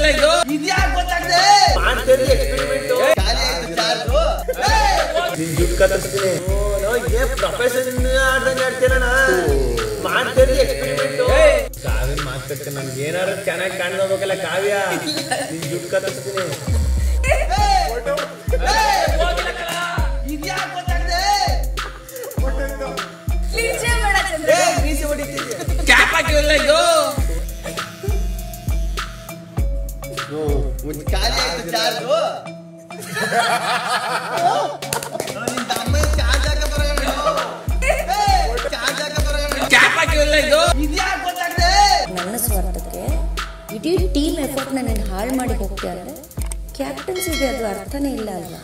ಇಲ್ಲ ಇದು ಇದ್ಯಾಕೆ ಗೊತ್ತಾಗ್ದೆ ಮಾಡ್ತಿರ್ಲಿ ಎಕ್ಸ್ಪೆರಿಮೆಂಟ್ ಖಾಲಿ ಆಯ್ತು ಚಾರ್ಜು ನಿನ್ ದುಡ್ಡು ಕತ್ತಿಸ್ತೀನಿ ಏನ್ ಪ್ರೊಫೆಷನ್ ಆಡ್ದಂಗೆ ಆಡ್ತೀರಣ್ಣ ಮಾಡ್ತಿರ್ಲಿ ಎಕ್ಸ್ಪೆರಿಮೆಂಟ್ ಕಾವ್ಯ ಮಾತಾಡ್ತೀನಿ ನನ್ಗೆ ಏನಾದ್ರು ಚೆನ್ನಾಗಿ ಕಾಣ್ಬೇಕಲ್ಲ ಕಾವ್ಯ ನಿನ್ ದುಡ್ಡು ಕತ್ತಿಸ್ತೀನಿ ಇದ್ಯಾಕೆ ಗೊತ್ತಾಗ್ದೆ ಮೀಸೆ ಹೊಡಿತಿದ್ಯಾ ಕ್ಯಾಪ್ ಹಾಕಿಲ್ಲ ಇದು ಖಾಲಿ ಆಯ್ತು ಚಾರ್ಜು ನಿನ್ನ ಅಮ್ಮ ಚಾರ್ಜ್ ಹಾಕ ಬರೋಣ ಚಾರ್ಜ್ ಹಾಕ ಬರೋಣ ಕ್ಯಾಪ್ ಹಾಕಿಲ್ಲ ಇದು ಇದ್ಯಾಕೆ ಗೊತ್ತಾಗ್ದೆ ನನ್ನ ಸ್ವಾರ್ಥಕ್ಕೆ ಇಡೀ ಟೀಮ್ ಎಫರ್ಟ್ನ ನೀನು ಹಾಳು ಮಾಡಿ ಹೋಗ್ತೀಯ ಅಂದರೆ ಕ್ಯಾಪ್ಟನ್ಸಿಗೆ ಅದು ಅರ್ಥನೇ ಇಲ್ಲ ಅಲ್ವಾ.